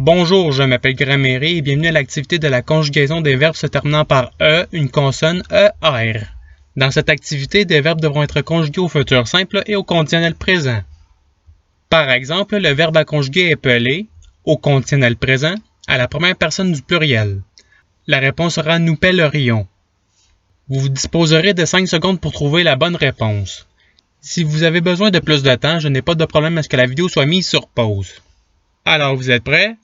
Bonjour, je m'appelle Grammaire et bienvenue à l'activité de la conjugaison des verbes se terminant par E, une consonne ER. Dans cette activité, des verbes devront être conjugués au futur simple et au conditionnel présent. Par exemple, le verbe à conjuguer est peler, au conditionnel présent, à la première personne du pluriel. La réponse sera nous pèlerions. Vous disposerez de 5 secondes pour trouver la bonne réponse. Si vous avez besoin de plus de temps, je n'ai pas de problème à ce que la vidéo soit mise sur pause. Alors, vous êtes prêts?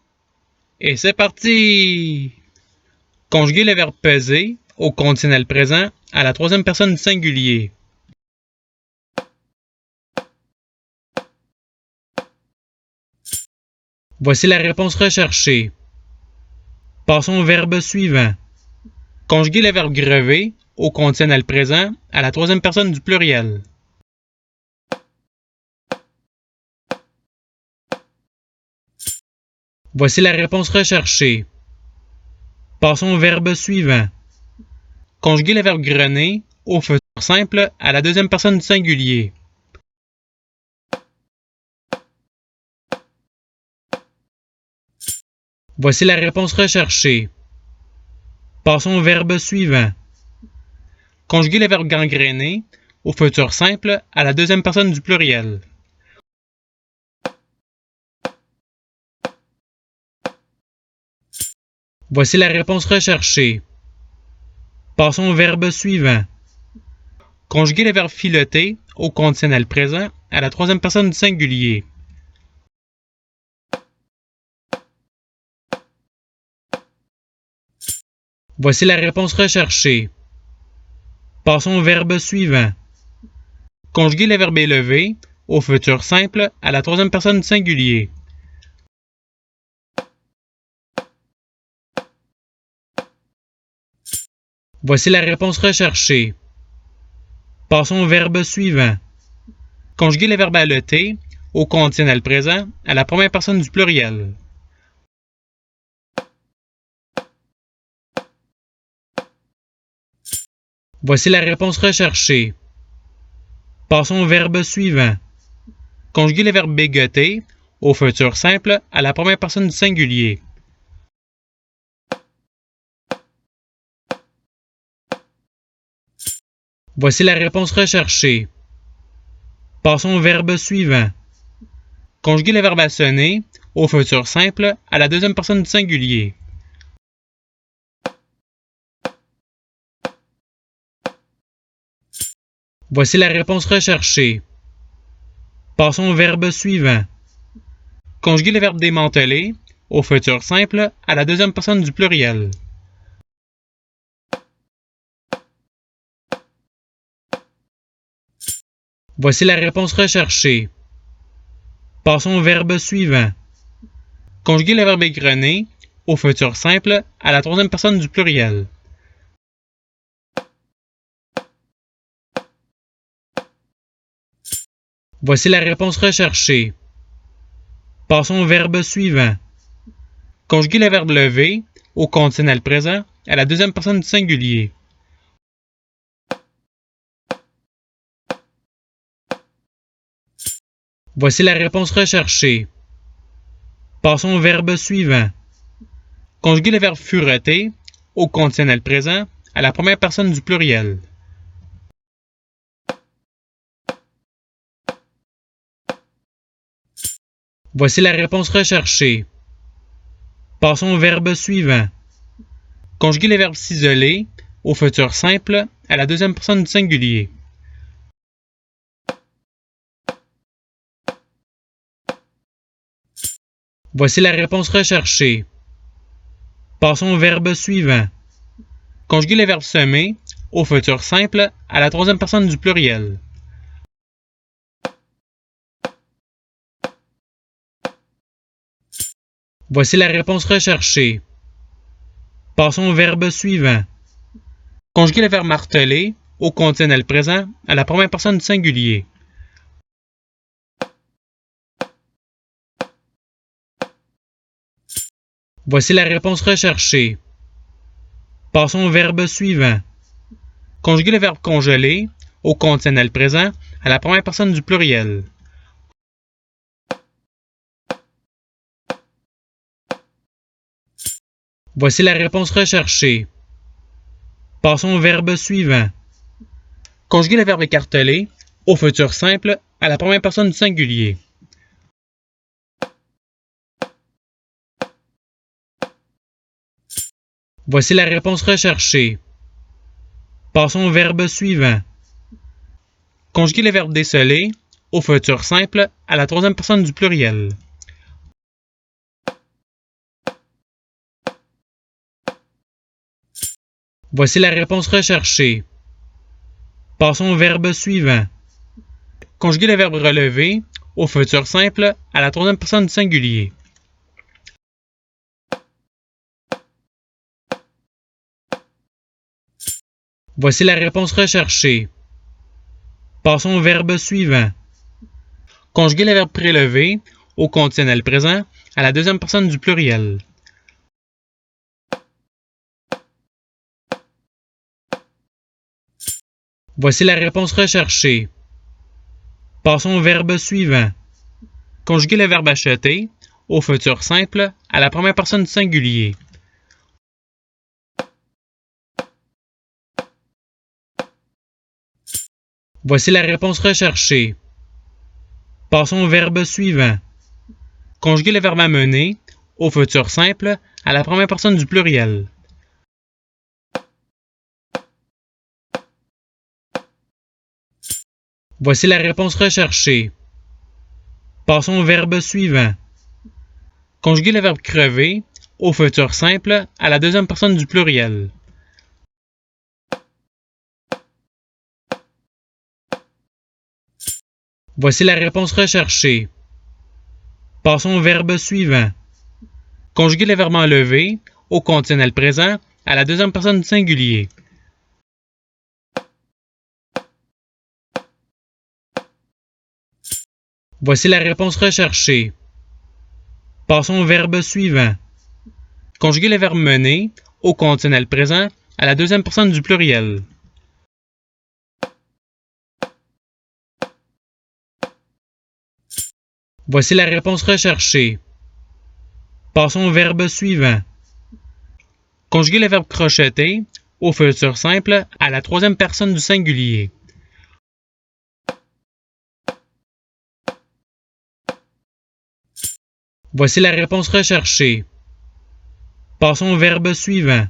Et c'est parti! Conjuguer le verbe peser au conditionnel présent à la troisième personne du singulier. Voici la réponse recherchée. Passons au verbe suivant. Conjuguer le verbe grever au conditionnel présent à la troisième personne du pluriel. Voici la réponse recherchée. Passons au verbe suivant. Conjuguer le verbe grener au futur simple à la deuxième personne du singulier. Voici la réponse recherchée. Passons au verbe suivant. Conjuguer le verbe gangréner au futur simple à la deuxième personne du pluriel. Voici la réponse recherchée. Passons au verbe suivant. Conjuguer le verbe fileter au conditionnel présent à la troisième personne du singulier. Voici la réponse recherchée. Passons au verbe suivant. Conjuguer le verbe élever au futur simple à la troisième personne du singulier. Voici la réponse recherchée. Passons au verbe suivant. Conjuguer le verbe haleter au conditionnel présent à la première personne du pluriel. Voici la réponse recherchée. Passons au verbe suivant. Conjuguer le verbe bégoter au futur simple à la première personne du singulier. Voici la réponse recherchée. Passons au verbe suivant. Conjuguer le verbe assonner au futur simple à la deuxième personne du singulier. Voici la réponse recherchée. Passons au verbe suivant. Conjuguer le verbe démanteler au futur simple à la deuxième personne du pluriel. Voici la réponse recherchée. Passons au verbe suivant. Conjuguer le verbe égrener au futur simple à la troisième personne du pluriel. Voici la réponse recherchée. Passons au verbe suivant. Conjuguer le verbe lever au conditionnel présent à la deuxième personne du singulier. Voici la réponse recherchée. Passons au verbe suivant. Conjuguer le verbe fureter au conditionnel présent à la première personne du pluriel. Voici la réponse recherchée. Passons au verbe suivant. Conjuguer le verbe s'isoler au futur simple à la deuxième personne du singulier. Voici la réponse recherchée. Passons au verbe suivant. Conjuguer le verbe semer au futur simple à la troisième personne du pluriel. Voici la réponse recherchée. Passons au verbe suivant. Conjuguer le verbe marteler au conditionnel présent à la première personne du singulier. Voici la réponse recherchée. Passons au verbe suivant. Conjuguer le verbe congeler au conditionnel présent à la première personne du pluriel. Voici la réponse recherchée. Passons au verbe suivant. Conjuguer le verbe écartelé au futur simple à la première personne du singulier. Voici la réponse recherchée. Passons au verbe suivant. Conjuguer le verbe déceler au futur simple à la troisième personne du pluriel. Voici la réponse recherchée. Passons au verbe suivant. Conjuguer le verbe relever au futur simple à la troisième personne du singulier. Voici la réponse recherchée. Passons au verbe suivant. Conjuguer le verbe prélever au conditionnel présent à la deuxième personne du pluriel. Voici la réponse recherchée. Passons au verbe suivant. Conjuguer le verbe acheter au futur simple à la première personne du singulier. Voici la réponse recherchée. Passons au verbe suivant. Conjuguer le verbe amener au futur simple à la première personne du pluriel. Voici la réponse recherchée. Passons au verbe suivant. Conjuguer le verbe crever au futur simple à la deuxième personne du pluriel. Voici la réponse recherchée. Passons au verbe suivant. Conjuguer le verbe enlever au conditionnel présent à la deuxième personne du singulier. Voici la réponse recherchée. Passons au verbe suivant. Conjuguer le verbe mener au conditionnel présent à la deuxième personne du pluriel. Voici la réponse recherchée. Passons au verbe suivant. Conjuguer le verbe crocheter au futur simple à la troisième personne du singulier. Voici la réponse recherchée. Passons au verbe suivant.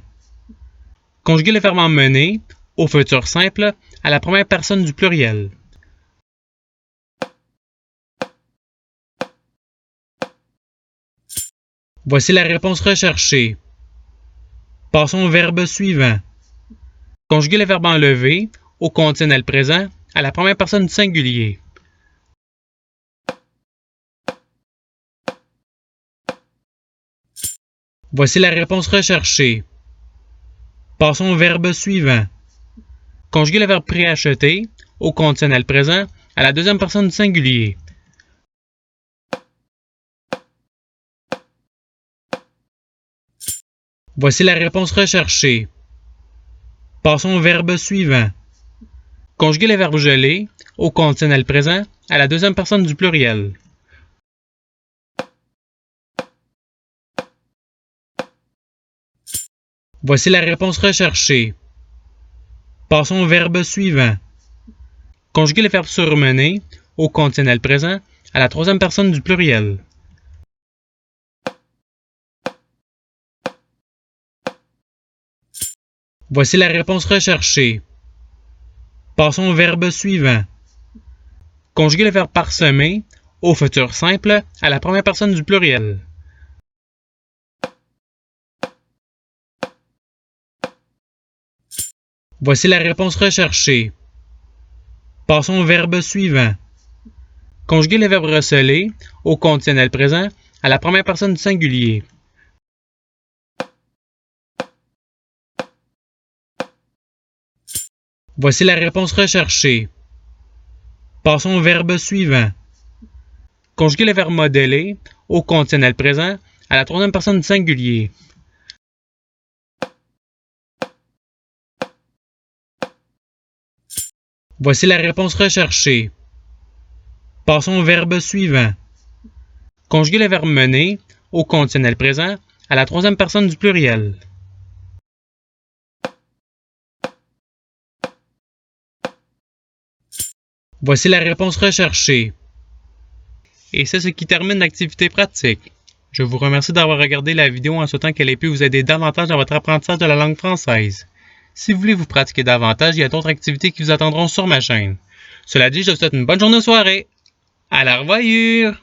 Conjuguer le verbe emmener au futur simple à la première personne du pluriel. Voici la réponse recherchée. Passons au verbe suivant. Conjuguer le verbe enlever au conditionnel présent à la première personne du singulier. Voici la réponse recherchée. Passons au verbe suivant. Conjuguer le verbe préacheter au conditionnel présent à la deuxième personne du singulier. Voici la réponse recherchée. Passons au verbe suivant. Conjuguer le verbe geler au conditionnel présent à la deuxième personne du pluriel. Voici la réponse recherchée. Passons au verbe suivant. Conjuguer le verbe surmener au conditionnel présent à la troisième personne du pluriel. Voici la réponse recherchée. Passons au verbe suivant. Conjuguer le verbe parsemer au futur simple à la première personne du pluriel. Voici la réponse recherchée. Passons au verbe suivant. Conjuguer le verbe receler au conditionnel présent à la première personne du singulier. Voici la réponse recherchée. Passons au verbe suivant. Conjuguer le verbe modeler au conditionnel présent à la troisième personne du singulier. Voici la réponse recherchée. Passons au verbe suivant. Conjuguer le verbe mener au conditionnel présent À la troisième personne du pluriel. Voici la réponse recherchée. Et c'est ce qui termine l'activité pratique. Je vous remercie d'avoir regardé la vidéo en souhaitant qu'elle ait pu vous aider davantage dans votre apprentissage de la langue française. Si vous voulez vous pratiquer davantage, il y a d'autres activités qui vous attendront sur ma chaîne. Cela dit, je vous souhaite une bonne journée ou soirée. À la revoyure!